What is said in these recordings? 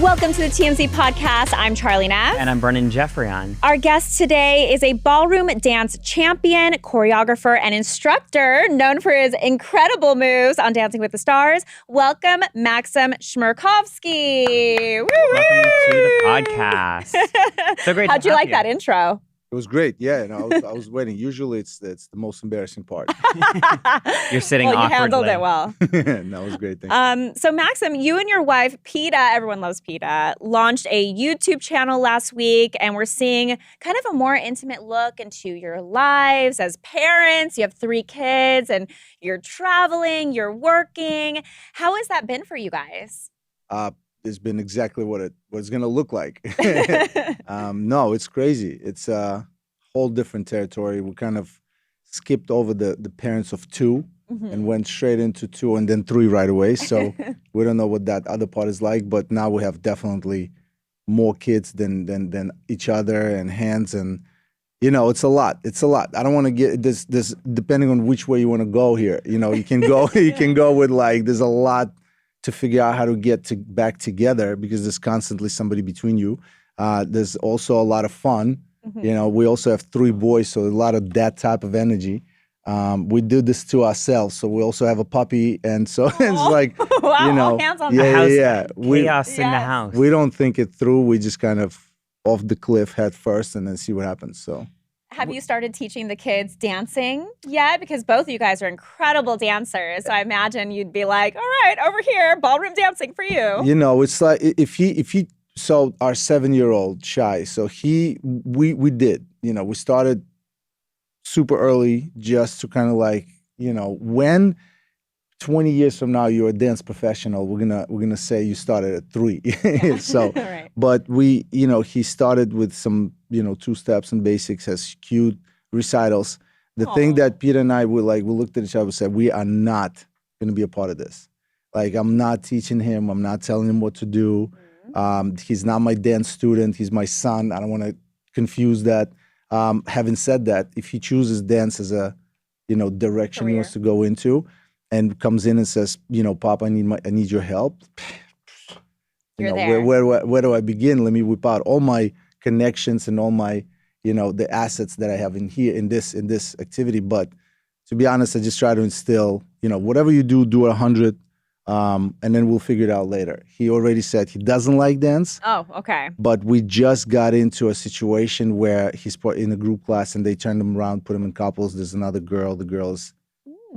Welcome to the TMZ podcast. I'm Charlie Neff. And I'm Brennan Jeffrion. Our guest today is a ballroom dance champion, choreographer, and instructor known for his incredible moves on Dancing with the Stars. Welcome, Maksim Chmerkovskiy. Welcome to the podcast. So great How'd to you have like that intro? It was great, yeah, and I was waiting. Usually, it's the most embarrassing part. You're sitting well, awkwardly. you handled it well. That was great. Thank you. So Maksim, you and your wife, PETA, everyone loves PETA, launched a YouTube channel last week, and we're seeing kind of a more intimate look into your lives as parents. You have 3 kids, and you're traveling, you're working. How has that been for you guys? It's been exactly what it's going to look like. No, it's crazy. It's a whole different territory. We kind of skipped over the parents of 2 and went straight into 2 and then 3 right away. So we don't know what that other part is like. But now we have definitely more kids than each other and hands. And, you know, it's a lot. It's a lot. I don't want to get this depending on which way you want to go here. You know, you can go with like there's a lot to figure out how to get back together because there's constantly somebody between you. There's also a lot of fun. You know, we also have 3 boys, so a lot of that type of energy. We do this to ourselves, so we also have a puppy, and so it's like, wow, you know, all hands on yeah. Chaos in the house. We don't think it through. We just kind of off the cliff head first, and then see what happens. So. Have you started teaching the kids dancing yet? Because both of you guys are incredible dancers. So I imagine you'd be like, all right, over here, ballroom dancing for you. You know, it's like if he so our 7-year-old Shai, so we did, you know, we started super early just to kind of like, you know, when 20 years from now you're a dance professional, we're gonna say you started at 3. So right. but we, you know, he started with some, you know, 2 steps and basics, has cute recitals. The thing that Peter and I we looked at each other and said, we are not gonna be a part of this. Like, I'm not teaching him, I'm not telling him what to do. He's not my dance student, he's my son. I don't wanna confuse that. Having said that, if he chooses dance as a, you know, direction he wants to go into, and comes in and says, you know, Pop, I need your help. You're know, there. Where do I begin? Let me whip out all my connections and all my, you know, the assets that I have in here in this activity. But to be honest, I just try to instill, you know, whatever you do it 100, and then we'll figure it out later. He already said he doesn't like dance. Oh, okay. But we just got into a situation where he's put in a group class and they turned him around, put him in couples. There's another girl. The girl's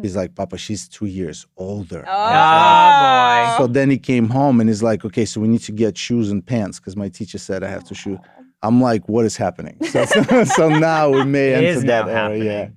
he's like, Papa, she's 2 years older. Oh, boy. So then he came home and he's like, okay, so we need to get shoes and pants because my teacher said I have to shoe. I'm like, what is happening? So now we may enter that era. Yeah,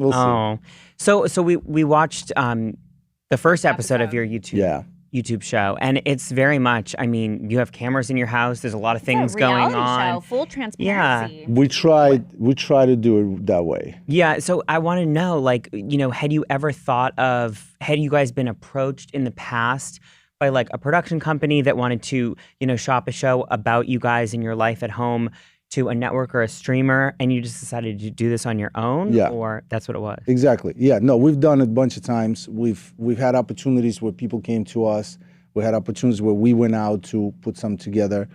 we'll see. So we watched the first episode of your YouTube show, and it's very much, I mean, you have cameras in your house. There's a lot of things going on. Show, full transparency. Yeah, we try to do it that way. Yeah, so I want to know, like, you know, had you guys been approached in the past by like a production company that wanted to, you know, shop a show about you guys and your life at home to a network or a streamer, and you just decided to do this on your own? Yeah. Or that's what it was? Exactly. Yeah, no, we've done it a bunch of times. We've had opportunities where people came to us. We had opportunities where we went out to put some together.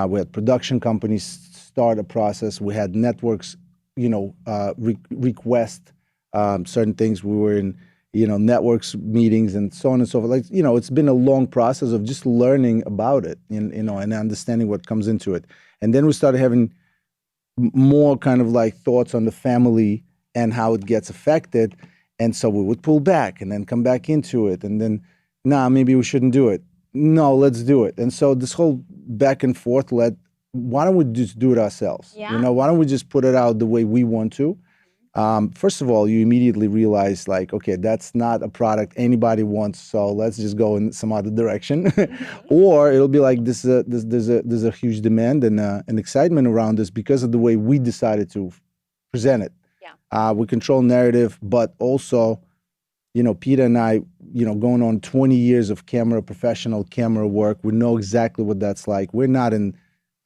We had production companies start a process. We had networks, you know, request certain things. We were in, you know, networks meetings and so on and so forth. Like, you know, it's been a long process of just learning about it, you know, and understanding what comes into it. And then we started having more kind of like thoughts on the family and how it gets affected. And so we would pull back and then come back into it. And then, maybe we shouldn't do it. No, let's do it. And so this whole back and forth why don't we just do it ourselves? Yeah. You know, why don't we just put it out the way we want to? First of all, you immediately realize, like, okay, that's not a product anybody wants, so let's just go in some other direction. Or it'll be like there's a huge demand and an excitement around this because of the way we decided to present it. Yeah. We control narrative, but also, you know, Peter and I, you know, going on 20 years of professional camera work, we know exactly what that's like. We're not in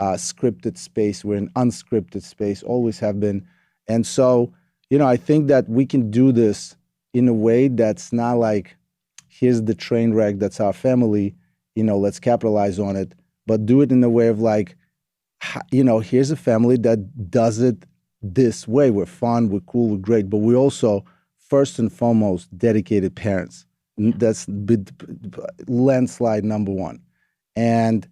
scripted space. We're in unscripted space, always have been. And so, you know, I think that we can do this in a way that's not like, here's the train wreck that's our family, you know, let's capitalize on it. but do it in a way of like, you know, here's a family that does it this way. We're fun, we're cool, we're great, but we also, first and foremost, dedicated parents. That's landslide number one. And,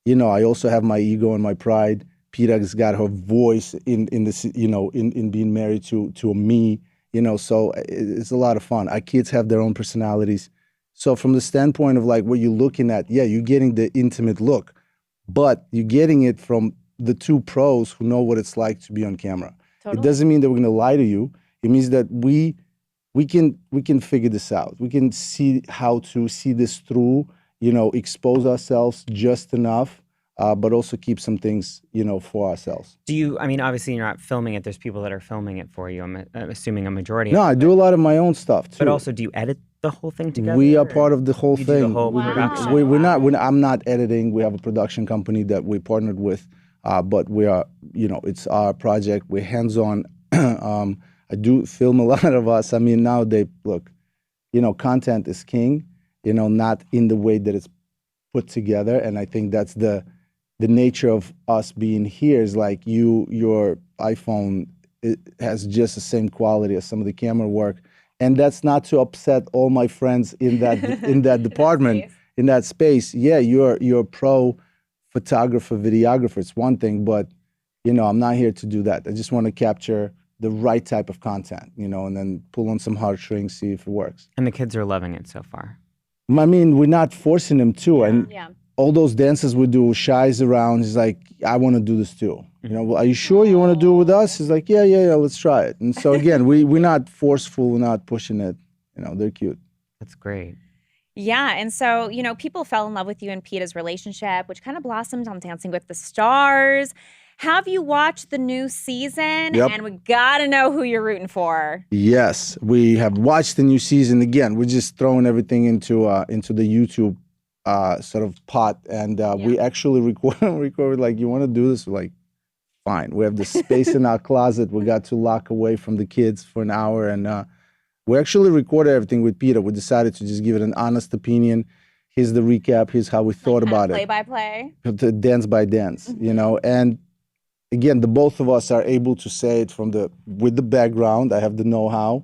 you know, I also have my ego and my pride. Pita's got her voice in this, you know, in being married to me, you know, so it's a lot of fun. Our kids have their own personalities. So from the standpoint of like what you're looking at, yeah, you're getting the intimate look, but you're getting it from the two pros who know what it's like to be on camera. Totally. It doesn't mean that we're going to lie to you. It means that we can figure this out. We can see how to see this through, you know, expose ourselves just enough, but also keep some things, you know, for ourselves. Do you, I mean, obviously you're not filming it. There's people that are filming it for you. I'm assuming a majority. No, of it, I do a lot of my own stuff too. But also, do you edit the whole thing together? We are part of the whole You thing. do the whole production? I'm not editing. We have a production company that we partnered with, but we are, you know, it's our project. We're hands-on. I do film a lot of us. I mean, now look, you know, content is king, you know, not in the way that it's put together. And I think that's the nature of us being here is like your iPhone, it has just the same quality as some of the camera work. And that's not to upset all my friends in that in that department, in that space. Yeah, you're a pro photographer, videographer. It's one thing, but you know, I'm not here to do that. I just want to capture the right type of content, you know, and then pull on some heartstrings, see if it works. And the kids are loving it so far. I mean, we're not forcing them to, and Yeah. all those dances we do, Shy's around. He's like, I want to do this too. You know, well, are you sure you want to do it with us? He's like, yeah, let's try it. And so again, we're not forceful, we're not pushing it. You know, they're cute. That's great. Yeah, and so, you know, people fell in love with you and Pita's relationship, which kind of blossomed on Dancing with the Stars. Have you watched the new season? Yep. And we gotta know who you're rooting for. Yes, we have watched the new season. Again, we're just throwing everything into the YouTube sort of pot, and we actually recorded like, you want to do this? We're like, fine. We have the space in our closet. We got to lock away from the kids for an hour, and we actually recorded everything with Pita. We decided to just give it an honest opinion. Here's the recap. Here's how we thought about play it. by play. Dance by dance, you know, and again, the both of us are able to say it with the background. I have the know-how.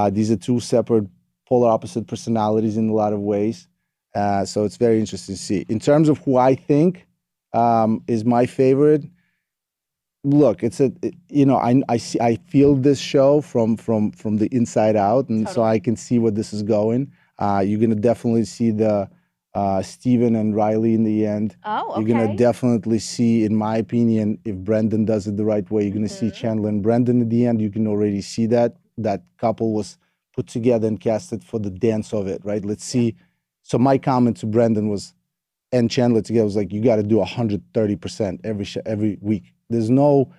These are two separate polar opposite personalities in a lot of ways. So it's very interesting to see. In terms of who I think is my favorite, look, you know, I feel this show from the inside out, and so I can see where this is going. You're gonna definitely see the Steven and Riley in the end. Oh, okay. You're gonna definitely see, in my opinion, if Brendan does it the right way, you're gonna see Chandler and Brendan at the end. You can already see that couple was put together and casted for the dance of it, right? Let's see. So my comment to Brendan and Chandler together was like, you got to do 130% every week. There's no,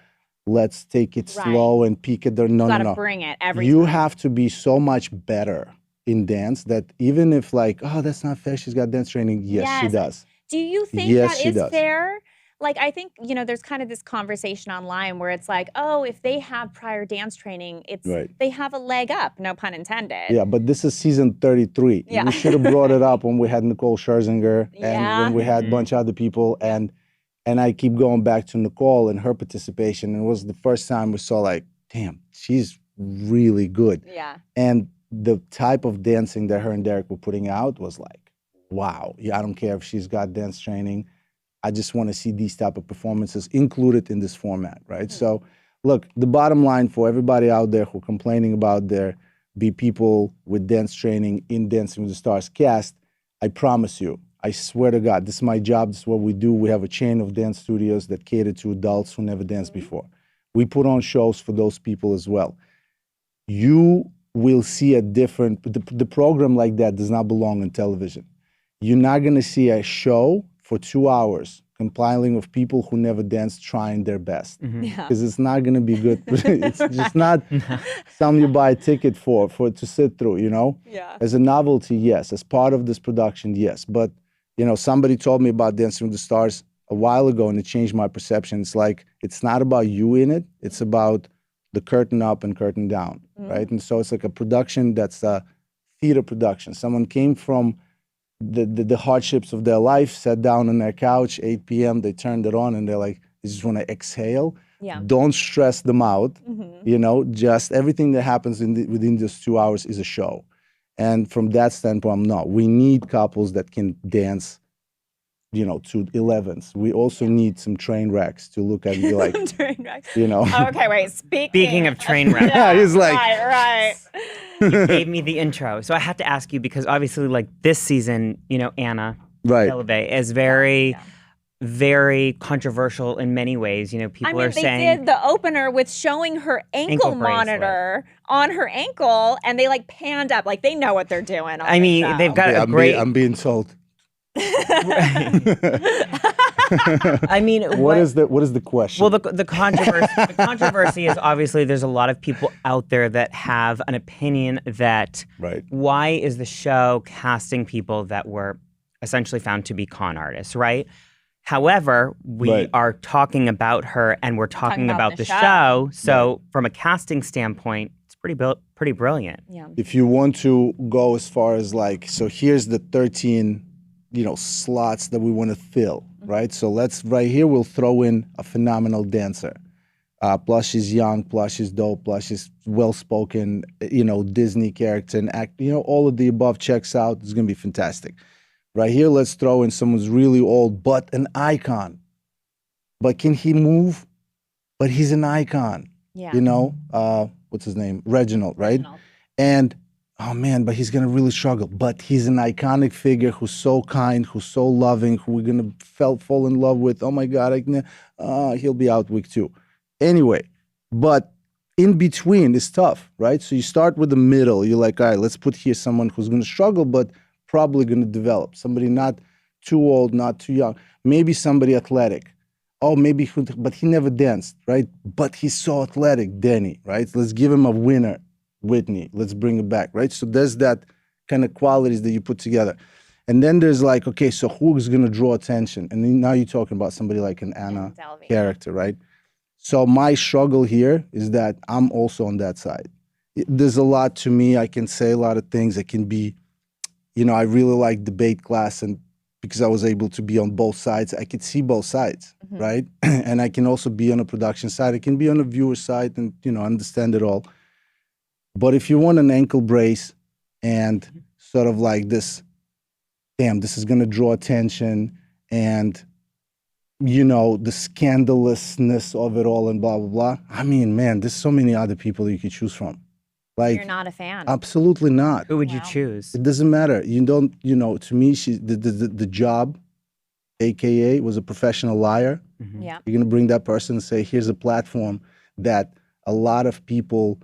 let's take it slow and peak it there. No, you gotta bring it every time. You have to be so much better in dance that even if like, oh, that's not fair, she's got dance training. Yes, she does. Do you think that is fair? Like, I think, you know, there's kind of this conversation online where it's like, oh, if they have prior dance training, they have a leg up, no pun intended. Yeah, but this is season 33. Yeah. We should have brought it up when we had Nicole Scherzinger and when we had a bunch of other people. And I keep going back to Nicole and her participation. And it was the first time we saw like, damn, she's really good. Yeah. And the type of dancing that her and Derek were putting out was like, wow. Yeah, I don't care if she's got dance training. I just want to see these type of performances included in this format, right? So, look, the bottom line for everybody out there who are complaining about there be people with dance training in Dancing with the Stars cast, I promise you, I swear to God, this is my job, this is what we do. We have a chain of dance studios that cater to adults who never danced before. We put on shows for those people as well. You will see the program like that does not belong on television. You're not going to see a show for 2 hours compiling of people who never danced trying their best. Because it's not going to be good. It's just not something you buy a ticket for to sit through, you know? Yeah. As a novelty, yes. As part of this production, yes. But, you know, somebody told me about Dancing with the Stars a while ago and it changed my perception. It's like, it's not about you in it. It's about the curtain up and curtain down, right? And so it's like a production that's a theater production. Someone came from the hardships of their life, sat down on their couch, 8 p.m., they turned it on and they're like, they just want to exhale. Yeah. Don't stress them out. Mm-hmm. You know, just everything that happens within those 2 hours is a show. And from that standpoint, no, we need couples that can dance, you know, to 11s. We also need some train wrecks to look at and be like, Train wrecks. you know. Okay, wait. Speaking of train wrecks, Yeah, he's like, right. you gave me the intro. So I have to ask you, because obviously, like, this season, you know, Anna right. Delvey is very, very controversial in many ways. You know, people are saying they did the opener with showing her ankle monitor on her ankle, and they like panned up, like they know what they're doing. I mean, they've got a great. I'm being told. I mean, what is the question? Well, the controversy is obviously there's a lot of people out there that have an opinion that why is the show casting people that were essentially found to be con artists, right? However, we are talking about her and we're talking about the show. So from a casting standpoint, it's pretty brilliant. Yeah. If you want to go as far as like, so here's the 13, you know, slots that we want to fill, right? So right here, we'll throw in a phenomenal dancer. Plus she's young, plus she's dope, plus she's well-spoken, you know, Disney character and act, you know, all of the above checks out. It's going to be fantastic. Right here, let's throw in someone who's really old, but an icon. But can he move? But he's an icon. Yeah. You know, what's his name? Reginald, right? And, oh man, but he's gonna really struggle. But he's an iconic figure who's so kind, who's so loving, who we're gonna fall in love with. Oh my God, he'll be out week 2. Anyway, but in between is tough, right? So you start with the middle. You're like, all right, let's put here someone who's gonna struggle, but probably going to develop. Somebody not too old, not too young. Maybe somebody athletic. Oh, maybe, but he never danced, right? But he's so athletic, Danny, right? Let's give him a winner, Whitney. Let's bring it back, right? So there's that kind of qualities that you put together. And then there's like, okay, so who is going to draw attention? And then now you're talking about somebody like an Anna character, right? So my struggle here is that I'm also on that side. There's a lot to me. I can say a lot of things. I can be, you know, I really like debate class, and because I was able to be on both sides, I could see both sides, right? And I can also be on a production side. I can be on a viewer side and, you know, understand it all. But if you want an ankle brace and sort of like this, damn, this is going to draw attention and, you know, the scandalousness of it all and blah, blah, blah. I mean, man, there's so many other people you could choose from. Like, you're not a fan. Absolutely not. Who would you choose? It doesn't matter. You don't, you know, to me, the job, AKA, was a professional liar. Yeah. You're going to bring that person and say, here's a platform that a lot of people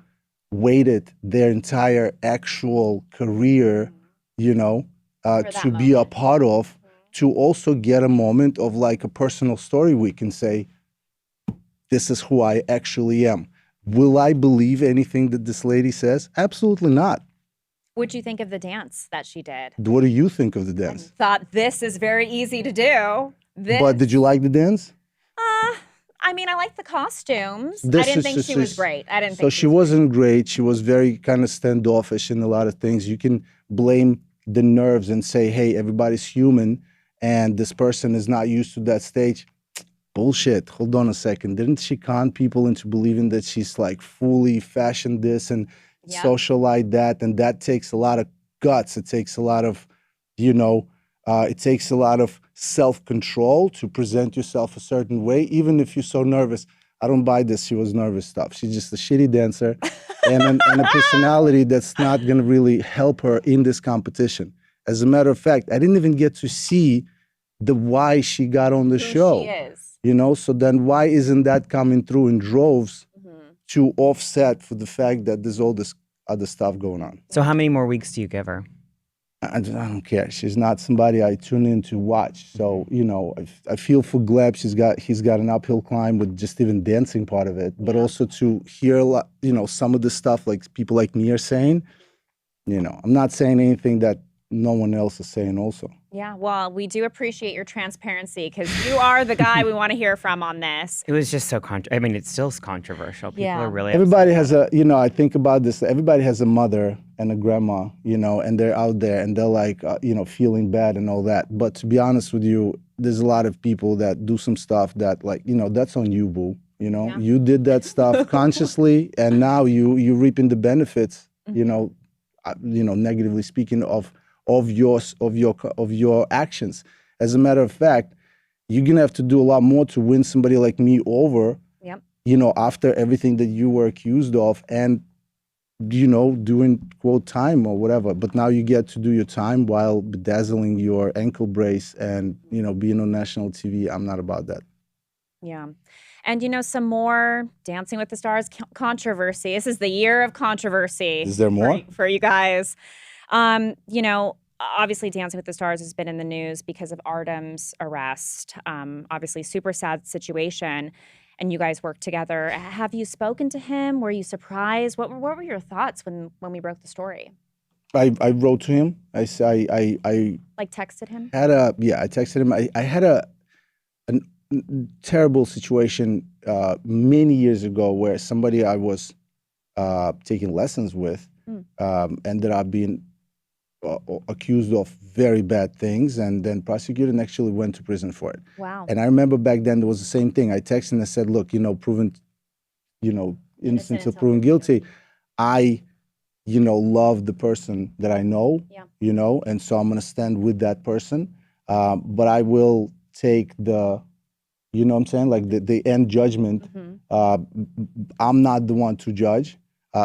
waited their entire actual career, you know, to be a part of, to also get a moment of like a personal story we can say, this is who I actually am. Will I believe anything that this lady says? Absolutely not. What'd you think of the dance that she did? What do you think of the dance? I thought this is very easy to do. But did you like the dance? I mean, I liked the costumes. I didn't think she was great. I didn't think so she wasn't great. She was very kind of standoffish in a lot of things. You can blame the nerves and say, hey, everybody's human and this person is not used to that stage. Bullshit. Hold on a second. Didn't she con people into believing that she's like fully fashioned this and socialite that? And that takes a lot of guts. It takes a lot of, you know, it takes a lot of self-control to present yourself a certain way, even if you're so nervous. I don't buy this. She was nervous stuff. She's just a shitty dancer and a personality that's not going to really help her in this competition. As a matter of fact, I didn't even get to see the why she got on the show. She is. You know, so then why isn't that coming through in droves to offset for the fact that there's all this other stuff going on? So how many more weeks do you give her? I don't care. She's not somebody I tune in to watch. So, you know, I feel for Gleb. He's got an uphill climb with just even dancing part of it, but also to hear a lot, you know, some of the stuff like people like me are saying, you know, I'm not saying anything that no one else is saying also. Yeah, well, we do appreciate your transparency because you are the guy we want to hear from on this. It was just so I mean, it's still controversial. People Yeah. are really Everybody upset has about a, I think about this. Everybody has a mother and a grandma, and they're out there and they're like, feeling bad and all that. But to be honest with you, there's a lot of people that do some stuff that, like, that's on you, boo. Yeah. You did that stuff consciously, and now you reaping the benefits. Negatively speaking of your actions. As a matter of fact, you're gonna have to do a lot more to win somebody like me over. Yep. After everything that you were accused of and, doing quote time or whatever. But now you get to do your time while bedazzling your ankle brace and, being on national TV. I'm not about that. Yeah. And, some more Dancing with the Stars controversy. This is the year of controversy. Is there more? For you guys. Obviously Dancing with the Stars has been in the news because of Artem's arrest. Obviously super sad situation. And you guys work together. Have you spoken to him? Were you surprised? What were your thoughts when we broke the story? I wrote to him. I Like texted him? I texted him. I had a terrible situation many years ago where somebody I was taking lessons with ended up being accused of very bad things and then prosecuted and actually went to prison for it. Wow. And I remember back then there was the same thing. I texted and I said, look, proven, innocent until proven guilty. I, love the person that I know, and so I'm going to stand with that person. But I will take the, what I'm saying? Like the end judgment. I'm not the one to judge.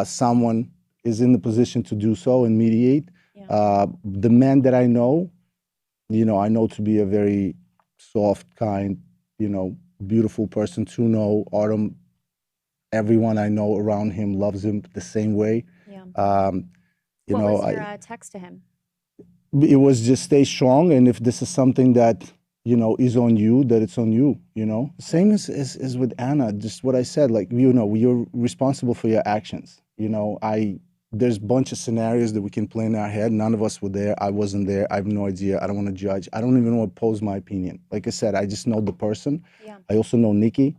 Someone is in the position to do so and mediate. The man that I know to be a very soft, kind, beautiful person to know. Artem, everyone I know around him loves him the same way. Yeah. What was your text to him? It was just stay strong, and if this is something that is on you, that it's on you. Same as with Anna. Just what I said. Like you're responsible for your actions. There's a bunch of scenarios that we can play in our head. None of us were there. I wasn't there. I have no idea. I don't want to judge. I don't even want to pose my opinion. Like I said, I just know the person. Yeah. I also know Nikki.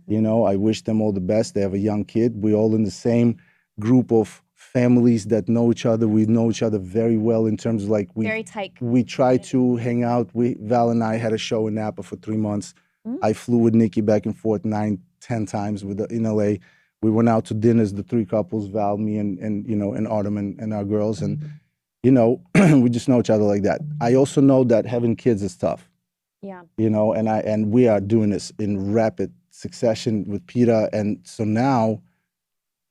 I wish them all the best. They have a young kid. We're all in the same group of families that know each other. We know each other very well in terms of like very tight. We try to hang out. Val and I had a show in Napa for 3 months. I flew with Nikki back and forth 9-10 times in LA. We went out to dinners, the three couples, Val, me, and Artem and our girls, and we just know each other like that. I also know that having kids is tough. Yeah. And we are doing this in rapid succession with Peter, and so now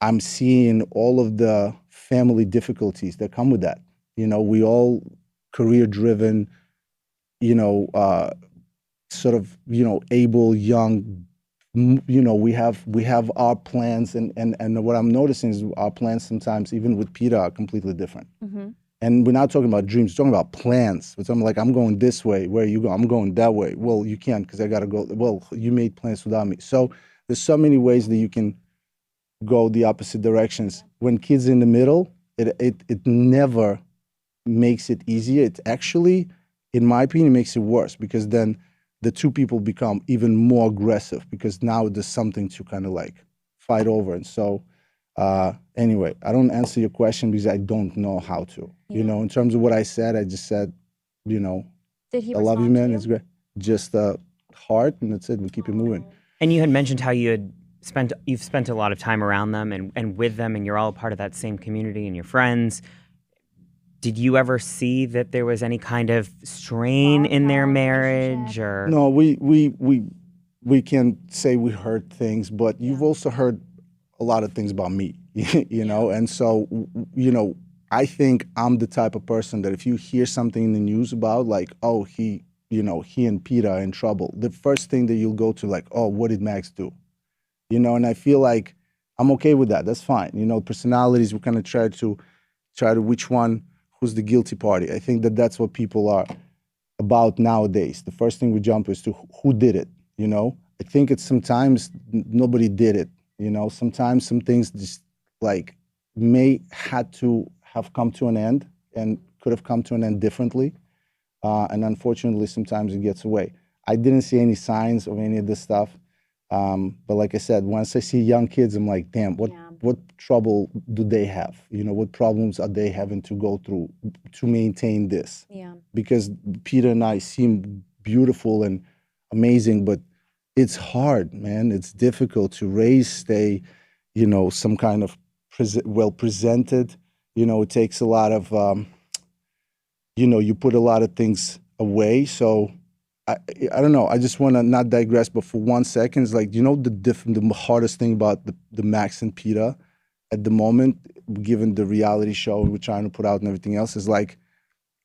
I'm seeing all of the family difficulties that come with that. We all career-driven, sort of, able, young. We have our plans, and what I'm noticing is our plans sometimes, even with Peter, are completely different. And we're not talking about dreams, we're talking about plans. We're talking like, I'm going this way, where you go? I'm going that way. Well, you can't because I got to go. Well, you made plans without me. So there's so many ways that you can go the opposite directions. When kids are in the middle, it never makes it easier. It actually, in my opinion, makes it worse because then the two people become even more aggressive because now there's something to kind of like fight over. And so anyway, I don't answer your question because I don't know how to. In terms of what I said, I just said, Did he I love you, man. to you? It's great. Just heart, and that's it. We keep it moving. And you had mentioned how you've spent a lot of time around them and with them, and you're all part of that same community and your friends. Did you ever see that there was any kind of strain in their marriage, or no? We can say we heard things, but you've also heard a lot of things about me, and so I think I'm the type of person that if you hear something in the news about like, oh, he and Peter are in trouble, the first thing that you'll go to like, oh, what did Max do? And I feel like I'm okay with that. That's fine. Personalities, we kind of try to which one, who's the guilty party. I think that's what people are about nowadays. The first thing we jump is to who did it, I think it's sometimes nobody did it, Sometimes some things just like may had to have come to an end and could have come to an end differently. and unfortunately, sometimes it gets away. I didn't see any signs of any of this stuff. But like I said, once I see young kids, I'm like, damn, what trouble do they have? You know, what problems are they having to go through to maintain this? Yeah. Because Peter and I seem beautiful and amazing, but it's hard, man. It's difficult to raise, stay, you know, some kind of well presented. You know, it takes a lot of, you know, you put a lot of things away. So I don't know. I just want to not digress, but for 1 second, it's like, you know, the hardest thing about the Max and Peter at the moment, given the reality show we're trying to put out and everything else, is like,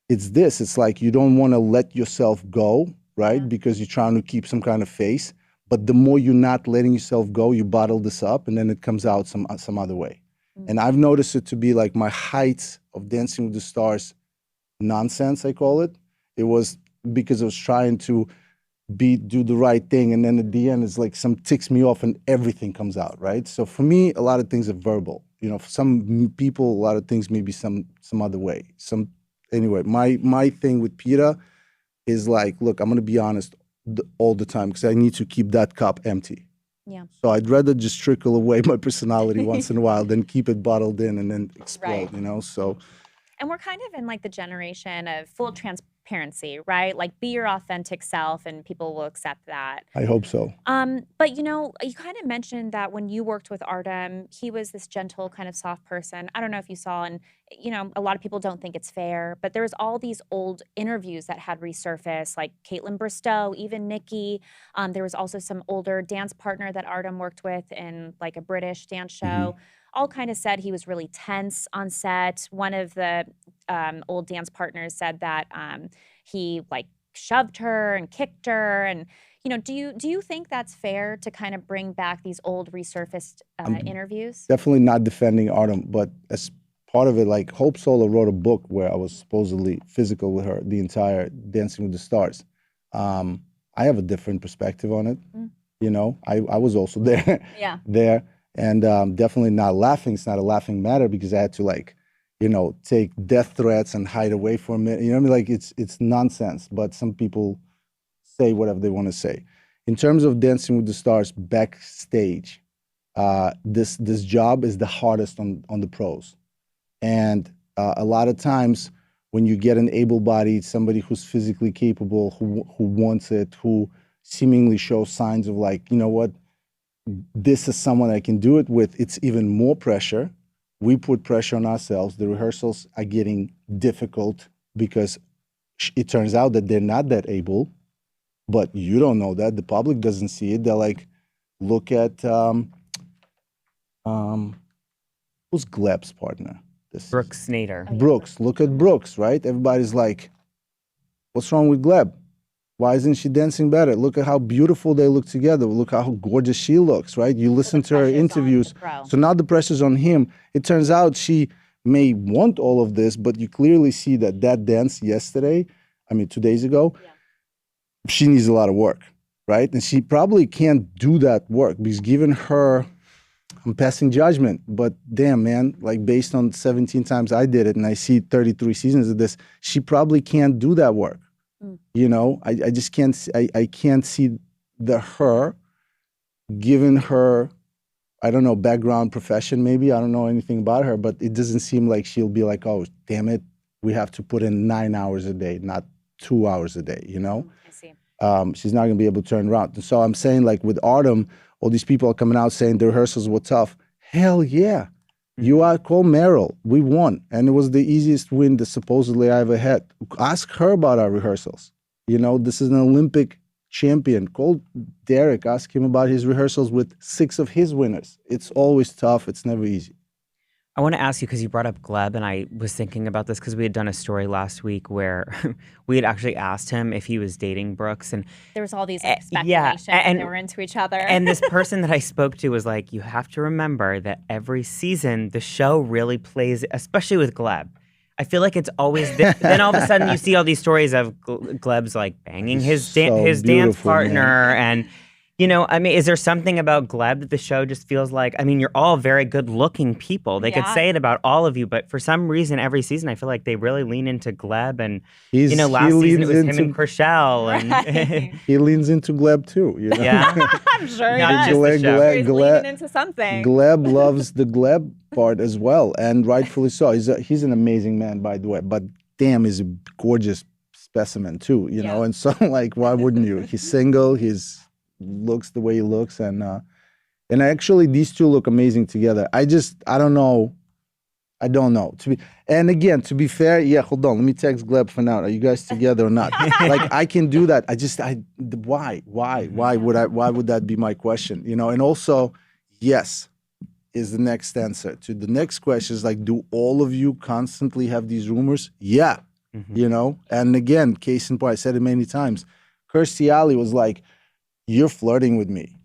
it's like you don't want to let yourself go, right? Yeah. Because you're trying to keep some kind of face. But the more you're not letting yourself go, you bottle this up, and then it comes out some other way. And I've noticed it to be like my heights of Dancing with the Stars nonsense, I call it. It was because I was trying to do the right thing, and then at the end, it's like some ticks me off, and everything comes out, right? So for me, a lot of things are verbal. You know, for some people, a lot of things maybe some other way. Anyway, my thing with Peter is like, look, I'm gonna be honest all the time because I need to keep that cup empty. Yeah. So I'd rather just trickle away my personality once in a while than keep it bottled in and then explode. Right. You know, so. And we're kind of in like the generation of full transparency, right? Like be your authentic self and people will accept that. I hope so. But you know, you kind of mentioned that when you worked with Artem, he was this gentle kind of soft person. I don't know if you saw, and you know, a lot of people don't think it's fair, but there was all these old interviews that had resurfaced, like Caitlin Bristow, even Nikki. There was also some older dance partner that Artem worked with in like a British dance show. All kind of said he was really tense on set. One of the old dance partners said that he like shoved her and kicked her. And you know, do you think that's fair to kind of bring back these old resurfaced interviews? Definitely not defending Artem, but as part of it, like Hope Solo wrote a book where I was supposedly physical with her the entire Dancing with the Stars. I have a different perspective on it. You know, I was also there. Yeah. There. And definitely not laughing. It's not a laughing matter because I had to, like, you know, take death threats and hide away for a minute. You know what I mean? Like, it's nonsense. But some people say whatever they want to say. In terms of Dancing with the Stars backstage, this job is the hardest on the pros. And a lot of times when you get an able-bodied, somebody who's physically capable, who wants it, who seemingly shows signs of like, you know what, this is someone I can do it with, it's even more pressure. We put pressure on ourselves. The rehearsals are getting difficult because it turns out that they're not that able, but you don't know that. The public doesn't see it. They're like, look at, who's Gleb's partner? Brooks Snyder. Brooks, look at Brooks, right? Everybody's like, what's wrong with Gleb? Why isn't she dancing better? Look at how beautiful they look together. Look how gorgeous she looks, right? You listen to her interviews. So now the pressure's on him. It turns out she may want all of this, but you clearly see that dance yesterday, 2 days ago, she needs a lot of work, right? And she probably can't do that work because given her, I'm passing judgment, but damn, man, like based on 17 times I did it and I see 33 seasons of this, she probably can't do that work. You know, I just can't, I can't see her, given her, I don't know, background profession maybe, I don't know anything about her, but it doesn't seem like she'll be like, oh, damn it, we have to put in 9 hours a day, not 2 hours a day, you know? I see. She's not gonna be able to turn around. And so I'm saying, like with Artem, all these people are coming out saying the rehearsals were tough. Hell yeah. You are called Meryl. We won. And it was the easiest win that supposedly I ever had. Ask her about our rehearsals. You know, this is an Olympic champion. Call Derek. Ask him about his rehearsals with 6 of his winners. It's always tough. It's never easy. I want to ask you, because you brought up Gleb, and I was thinking about this because we had done a story last week where we had actually asked him if he was dating Brooks. And there was all these like, speculations and they were into each other. And this person that I spoke to was like, you have to remember that every season, the show really plays, especially with Gleb. I feel like it's always, then all of a sudden you see all these stories of Gleb's like banging his dance partner. Man. You know, I mean, is there something about Gleb that the show just feels like? I mean, you're all very good-looking people. They could Yeah. say it about all of you, but for some reason, every season, I feel like they really lean into Gleb. And He last season it leans was him into and Chriselle. Right. he leans into Gleb too. Yeah. I'm sure he Not does. just the show. He's leaning into something. Gleb loves the Gleb part as well, and rightfully so. He's an amazing man, by the way. But damn, he's a gorgeous specimen too. You know, and so like, why wouldn't you? He's single. He's looks the way he looks, and actually these two look amazing together. I don't know. And again, to be fair, hold on. Let me text Gleb for now. Are you guys together or not? Like, I can do that. Why would that be my question? You know, and also, yes, is the next answer to the next question is like, do all of you constantly have these rumors? Yeah. You know, and again, case in point, I said it many times. Kirstie Alley was like, "You're flirting with me."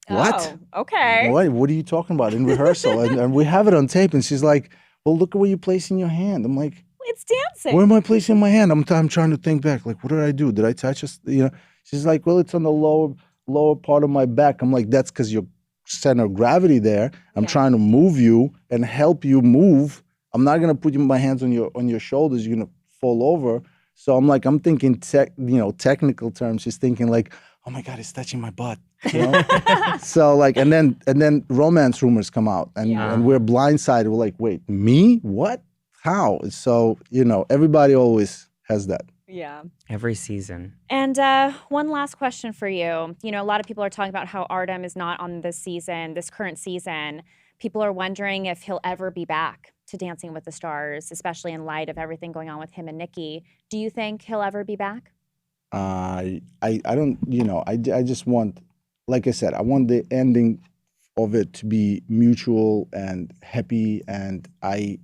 What? Oh, okay. What are you talking about in rehearsal? and we have it on tape. And she's like, "Well, look at where you placing your hand." I'm like, It's dancing. "Where am I placing my hand?" I'm trying to think back. Like, what did I do? Did I touch us? You know? She's like, "Well, it's on the lower part of my back." I'm like, "That's because your center of gravity there. I'm trying to move you and help you move. I'm not gonna put my hands on your shoulders. You're gonna fall over." So I'm like, I'm thinking technical terms. She's thinking like, "Oh my God, it's touching my butt." You know? So like, and then romance rumors come out, and we're blindsided. We're like, "Wait, me? What? How?" So everybody always has that. Yeah. Every season. And one last question for you. You know, a lot of people are talking about how Artem is not on this current season. People are wondering if he'll ever be back to Dancing with the Stars, especially in light of everything going on with him and Nikki. Do you think he'll ever be back? I don't, I just want, like I said, I want the ending of it to be mutual and happy. And I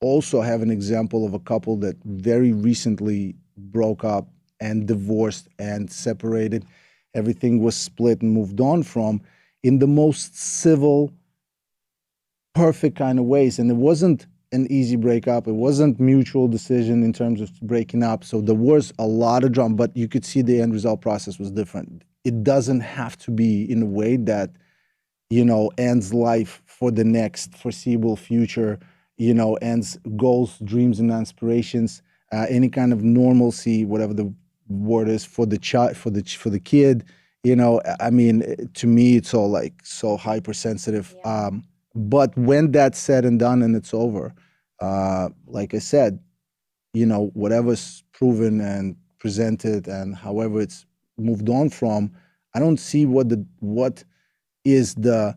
also have an example of a couple that very recently broke up and divorced and separated. Everything was split and moved on from in the most civil, perfect kind of ways. And it wasn't an easy breakup. It wasn't mutual decision in terms of breaking up. So there was a lot of drama, but you could see the end result process was different. It doesn't have to be in a way that, ends life for the next foreseeable future, ends goals, dreams, and aspirations, any kind of normalcy, whatever the word is for the child, for the kid. I mean, to me, it's all like so hypersensitive. Yeah. But when that's said and done and it's over, like I said, whatever's proven and presented and however it's moved on from, I don't see what is the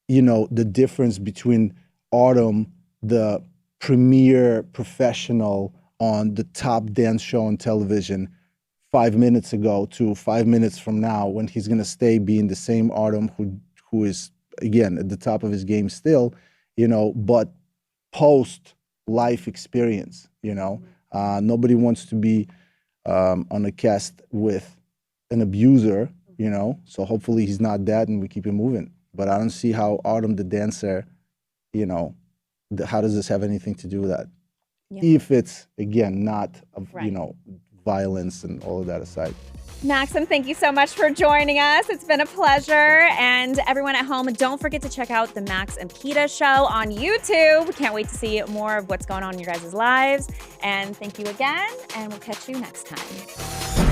difference between Artem, the premier professional on the top dance show on television 5 minutes ago to 5 minutes from now, when he's going to stay being the same Artem who is, again, at the top of his game still, but post life experience, nobody wants to be on a cast with an abuser, so hopefully he's not that and we keep it moving. But I don't see how Artem the dancer, how does this have anything to do with that? Yeah. If it's, again, not, violence and all of that aside. Maksim, thank you so much for joining us. It's been a pleasure. And everyone at home, don't forget to check out the Max and Peta show on YouTube. Can't wait to see more of what's going on in your guys' lives. And thank you again, and we'll catch you next time.